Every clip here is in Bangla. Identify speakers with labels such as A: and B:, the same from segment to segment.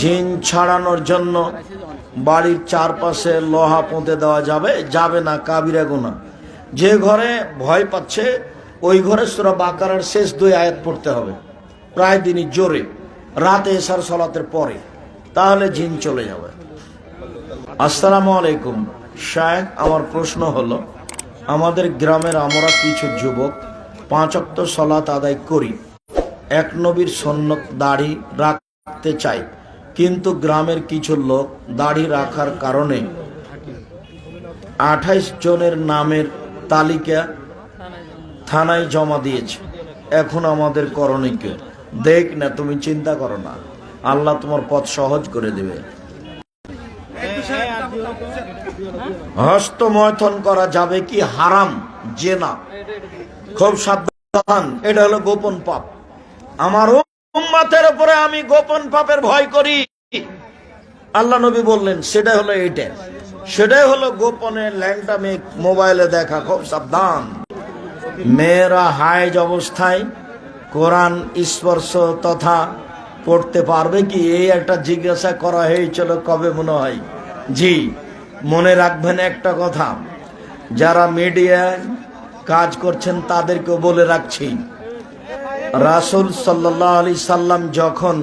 A: জিন ছাড়ানোর জন্য বাড়ির চারপাশে লোহা পুঁতে দেওয়া যাবে? যাবে না, কাবিরা গুনাহ। যে ঘরে ভয় পাচ্ছে ওই ঘরে সূরা বাকারার শেষ 2 আয়াত পড়তে হবে প্রায় দিনই জোরে, রাতে এশার সালাতের পরে, তাহলে জিন চলে যাবে। আসসালামু আলাইকুম শায়েখ, আমার প্রশ্ন হলো, আমাদের গ্রামের আমরা কিছু যুবক 5 ওয়াক্ত সালাত আদায় করি, এক নবীর সুন্নত দাড়ি রাখতে চাই, কিন্তু গ্রামের কিছু লোক দাড়ি রাখার কারণে 28 জনের নামের তালিকা থানায় জমা দিয়েছে। এখন আমাদের করণীয় কি? দেখ না, তুমি চিন্তা করো না, আল্লাহ তোমার পথ সহজ করে দেবে। হস্তমৈথুন করা যাবে কি? হারাম, জেনা, খুব সাবধান, এটা হলো গোপন পাপ। আমার উম্মতের উপরে আমি গোপন পাপের ভয় করি, আল্লাহ নবী বললেন, সেটা হলো এইটা, সেটাই হলো গোপনে ল্যাংটা মেয়ে মোবাইলে দেখা, খুব সাবধান। মেয়েরা হায়েজ অবস্থায় কোরআন স্পর্শ তথা পড়তে পারবে কি? এই একটা জিজ্ঞাসা করা হয়েছিল কবে মনে হয়। জি, মনে রাখবেন একটা কথা, যারা মিডিয়ায় কাজ করছেন তাদেরকেও বলে রাখছি, রাসূল সাল্লাল্লাহু আলাইহি সাল্লাম যখন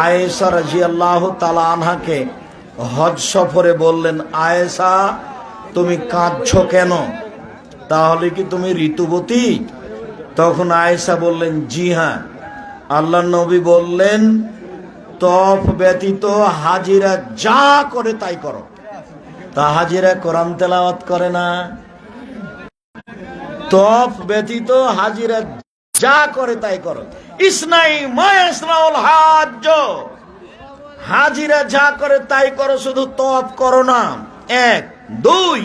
A: আয়েশা রাদিয়াল্লাহু তাআলা আনহাকে হজ সফরে বললেন, আয়েশা তুমি কাঁদছো কেন, তাহলে কি তুমি ঋতুবতী? তখন আয়েশা বললেন, জি হ্যাঁ। আল্লাহ নবী বললেন, তফ ব্যতীত হাজিরা যা করে তাই করো। তা হাজিরা কোরআন তেলাওয়াত করে না? তফ ব্যতীত হাজিরা যা করে তাই করো। ইসনাই মায়াসনাউল হাজ্জ, হাজিরা যা করে তাই করো, শুধু তফ করো না। 1 2,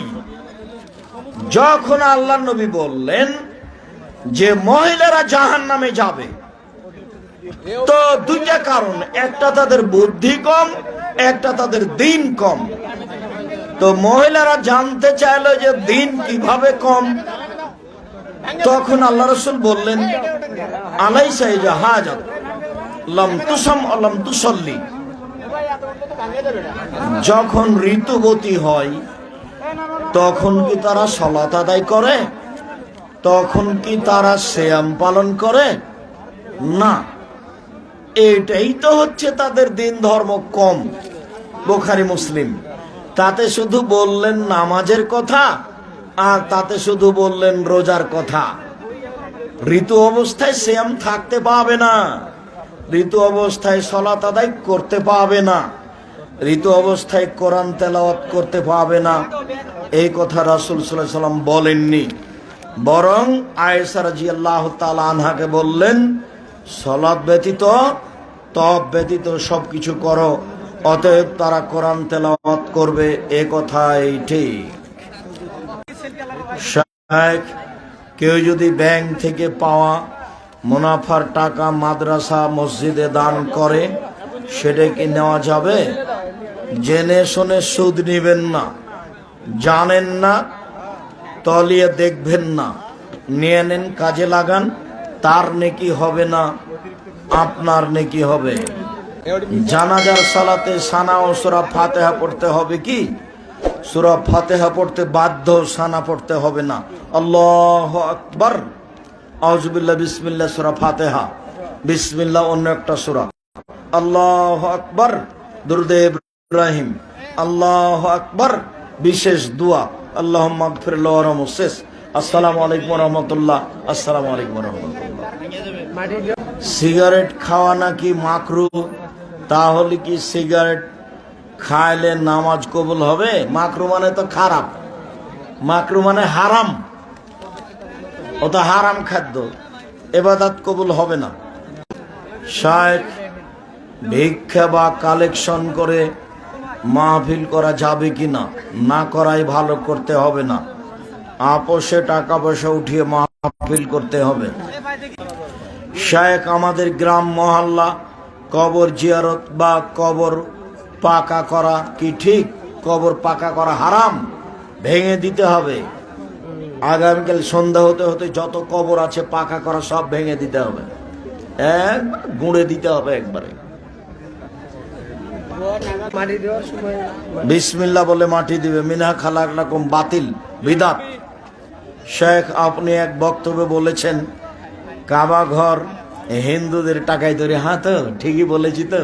A: যখন আল্লাহ নবী বললেন যে মহিলারা জাহান্নামে যাবে, তো 2টা কারণ, একটা তাদের বুদ্ধি কম, একটা তাদের দিন কম। তো মহিলারা জানতে চাইলো যে দিন কিভাবে কম, তখন আল্লাহ রাসূল বললেন, আলাইসা ইজাহাজাত লাম তুসাম লাম তুসাল্লি, যখন ঋতুবতী হয় তখন কি তারা সালাত আদায় করে? তখন কি তারা সিয়াম পালন করে? না। এটাই তো হচ্ছে তাদের দিন ধর্ম কম। বুখারী মুসলিম, তাতে শুধু বললেন নামাজের কথা, আর তাতে শুধু বললেন রোজার কথা। ঋতু অবস্থায় সিয়াম থাকতে পাবে না, ঋতু অবস্থায় সালাত আদায় করতে পাবে না, ঋতু অবস্থায় কোরআন তেলাওয়াত করতে পাবে না, এই কথা রাসূল সাল্লাল্লাহু আলাইহি সাল্লাম বলেননি। বরং আয়েশা রাদিয়াল্লাহু তাআলা আনহাকে বললেন, সালাত ব্যতীত তওয়াব ব্যতীত সবকিছু করো, অতএব তারা কোরআন তেলাওয়াত করবে, এ কথাই ঠিক। শায়েখ, কেউ যদি ব্যাংক থেকে পাওয়া মুনাফার টাকা মাদ্রাসা মসজিদে দান করে, সেটা কি নেওয়া যাবে? জেনে শুনে সুদ নিবেন না, জানেন না তলিয়ে দেখবেন না, নিয়ে নেন, কাজে লাগান, তার নেকি হবে না, আপনার নেকি হবে। জানাজার সালাতে সানা ও সূরা ফাতিহা পড়তে হবে কি? সূরা ফাতিহা পড়তে বাধ্য, সানা পড়তে হবে না। আল্লাহু আকবার, আউযুবিল্লাহ, বিসমিল্লাহ, সূরা ফাতিহা, বিসমিল্লাহ অন্য একটা সূরা, আল্লাহু আকবার, দুরূদে ইব্রাহিম, আল্লাহু আকবার, বিশেষ দোয়া, আল্লাহুম্মা গফির লাহু ওয়ারহামহু, শেষ। আসসালামু আলাইকুম ওয়া রাহমাতুল্লাহ। আসসালামু আলাইকুম ওয়া রাহমাতুল্লাহ। সিগারেট খাওয়া নাকি মাকরুহ, তাহলে কি সিগারেট খাইলে নামাজ কবুল হবে? মাকরুহ মানে তো খারাপ, মাকরুহ মানে হারাম, ও তো হারাম খাদ্য, ইবাদত কবুল হবে না। শায়েখ, ভিক্ষা বা কালেকশন করে মাহফিল করা যাবে কি না? না করাই ভালো, করতে হবে না, আপোষে টাকা পয়সা উঠিয়ে মাহফিল করতে হবে। শায়েখ, আমাদের গ্রাম মহল্লা কবর জিয়ারত বা কবর পাকা করা কি ঠিক? কবর পাকা করা হারাম, ভেঙে দিতে হবে। আগামীকাল সন্ধ্যা হতে হতে যত কবর আছে পাকা করা সব ভেঙে দিতে হবে, একবার গুঁড়ে দিতে হবে একবারে। বিসমিল্লাহ বলে মাটি দিবে। মিনহা খালাকনাকুম বাতিল বিদাত। শেখ আপনি এক বক্তব্যে বলেছেন কাবা ঘর হিন্দুদের টাকায় তৈরি। হ্যাঁ তো ঠিকই বলেছি তো।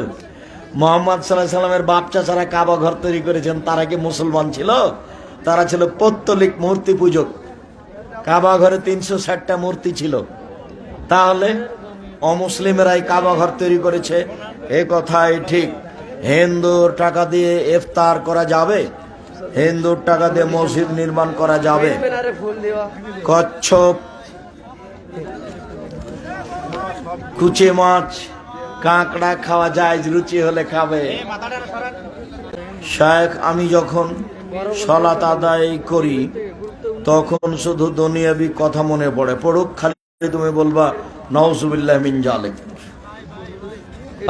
A: মোহাম্মদ সাল্লাল্লাহু আলাইহি সাল্লামের বাপ চাচারা কাবা ঘর তৈরি করেছেন, তারা কি মুসলমান ছিল? তারা ছিল পৌত্তলিক মূর্তি পূজক। কাবা ঘরে 360টা মূর্তি ছিল। তাহলে অমুসলিমেরাই কাবা ঘর তৈরি করেছে, এ কথাই ঠিক। হিন্দুর টাকা দিয়ে ইফতার করা যাবে? হিন্দুর টাকা দিয়ে মসজিদ নির্মাণ করা যাবে? কচ্ছপ, কুচে মাছ, কাঁকড়া খাওয়া যায়, রুচি হলে খাবে। শেখ আমি যখন সালাত আদায় করি তখন শুধু দুনিয়াবি কথা মনে পড়ে। পড়ুক, খালি তুমি বলবা নাউজুবিল্লাহ মিন জালিক,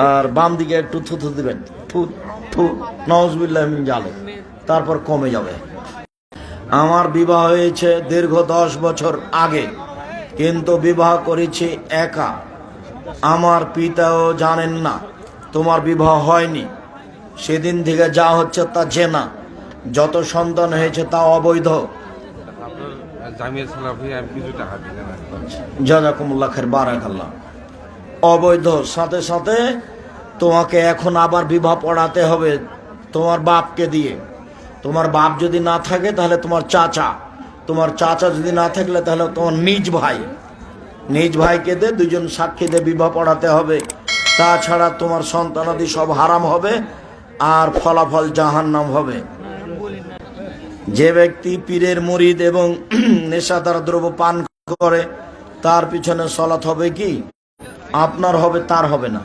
A: আর বাম দিকে একটু থুথু দিবেন, থু থু নাউজুবিল্লাহ মিন জালিক, তারপর কমে যাবে। আমার বিবাহ হয়েছে দীর্ঘ 10 বছর আগে, কিন্তু বিবাহ করেছি একা। আমার পিতাও জানেন না তোমার বিবাহ হয়নি। সেদিন থেকে যা হচ্ছে তা জেনা, যত সন্তান হয়েছে তা অবৈধ। জাযাকুমুল্লাহ খাইর, বারাকাল্লাহ। অবৈধ। সাথে সাথে তোমাকে এখন আবার বিবাহ পড়াতে হবে তোমার বাপকে দিয়ে। তোমার বাপ যদি না থাকে তাহলে তোমার চাচা, তোমার চাচা যদি না থাকলে তাহলে তোমার নিজ ভাই, নিজ ভাইকে দিয়ে 2জন সাক্ষী দিয়ে বিবাহ পড়াতে হবে। তাছাড়া তোমার সন্তানাদি সব হারাম হবে আর ফলাফল জাহান্নাম হবে। যে ব্যক্তি পীরের মুরিদ এবং নেশাদার দ্রব্য পান করে তার পিছনে সলাত হবে কি? আপনার হবে, তার হবে না।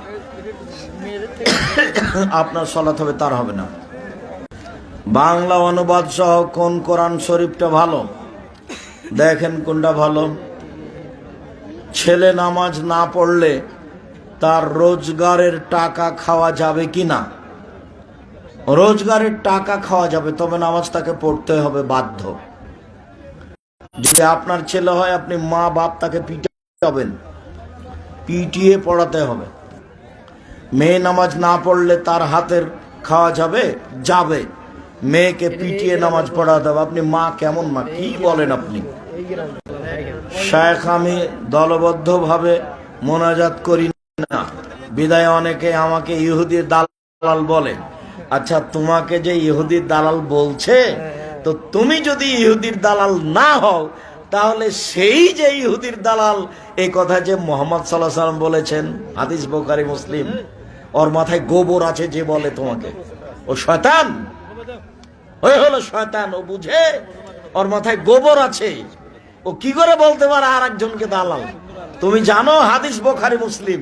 A: আপনার সলাত হবে, তার হবে না। বাংলা অনুবাদ সহ কোন কোরআন শরীফটা ভালো? দেখেন কোনটা ভালো। ছেলে নামাজ না পড়লে তার রোজগারের টাকা খাওয়া যাবে কি না? রোজগারের টাকা খাওয়া যাবে, তবে নামাজ তাকে পড়তে হবে বাধ্য। যদি আপনার ছেলে হয়, আপনি মা বাপ তাকে পিটাবেন, পিটিয়ে পড়াতে হবে। মেয়ে নামাজ না পড়লে তার হাতের খাওয়া যাবে? যাবে। মেয়েকে পিটিয়ে নামাজ পড়াতে হবে। আপনি মা কেমন মা, কি বলেন আপনি? শেখ আমি দলবদ্ধভাবে মোনাজাত করি না, বিদায় অনেকে আমাকে ইহুদির দালাল বলে। আচ্ছা, তোমাকে যে ইহুদির দালাল বলছে, তো তুমি যদি ইহুদির দালাল না হও তাহলে সেই যে ইহুদির দালাল, এই কথা যে মুহাম্মদ সাল্লাল্লাহু আলাইহি সাল্লাম বলেছেন, হাদিস বুখারী মুসলিম, ওর মাথায় গোবর আছে যে বলে তোমাকে, ও শয়তান, ওই হলো শয়তান। ও বুঝে ওর মাথায় গোবর আছে, ও কি করে বলতে পারে আর একজনকে দালাল? তুমি জানো হাদিস বুখারী মুসলিম,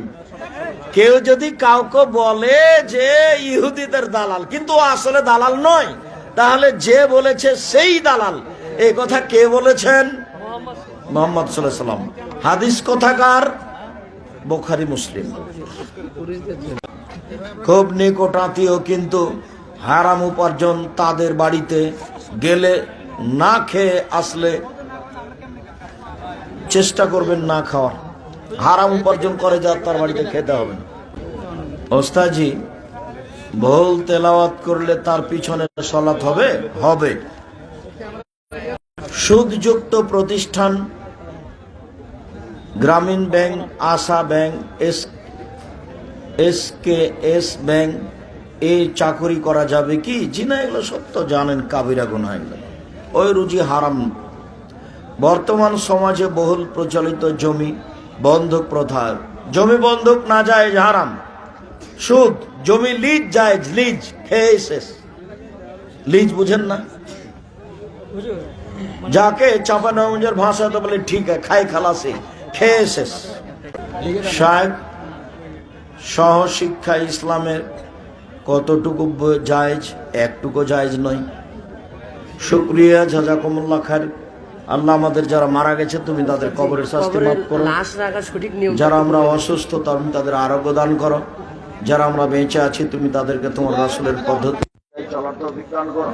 A: কেউ যদি কাউকে বলে যে ইহুদিদের দালাল, কিন্তু আসলে দালাল নয়, তাহলে যে বলেছে সেই দালাল। এই কথা কে বলেছেন? মুহাম্মদ সাল্লাল্লাহু আলাইহি সাল্লাম। হাদিস কোথাকার? বুখারী মুসলিম। খুব নিকটাত্মীয়, কিন্তু হারাম উপার্জন। তাদের বাড়িতে গেলে না খেয়ে আসলে চেষ্টা করবেন না খাওয়ার। হারাম উপার্জন করে যা, তার বাড়িতে খেতে হবে না। ওস্তাজি, ভুল তেলাওয়াত করলে তার পিছনে সালাত হবে? হবে। সুদযুক্ত প্রতিষ্ঠান, গ্রামীণ ব্যাংক, আশা ব্যাংক, এসকেএস ব্যাংক, এই চাকরি করা যাবে কি? জি না, এগুলো সত্য জানেন, কাবিরা গুনাহ এগুলো। ওই রুজি হারাম। বর্তমান সমাজে বহুল প্রচলিত জমি বন্ধক প্রথা। জমি বন্ধক না যায়, হারাম। সুদ, জমি লিজ জায়েজ, লিজ খেয়ে শেষ। লিজ বুঝেন না? যাকে চাঁপানগঞ্জের ভাষাতে বলে ঠিক খাই খালাসি, খেয়ে শেষ। শায়েখ, সহশিক্ষা ইসলামের কতটুকু জায়েজ? একটুকু জায়েজ নয়। শুকরিয়া, জাযাকুমুল্লাহ খাইর। আল্লাহ আমাদের যারা মারা গেছে, তুমি তাদের কবরের শাস্তি মাফ করো। যারা আমরা অসুস্থ, তুমি তাদের আরোগ্য দান করো। যারা আমরা বেঁচে আছি, তুমি তাদেরকে তোমার রাসূলের পদ্ধতি চলার তৌফিক দান করো।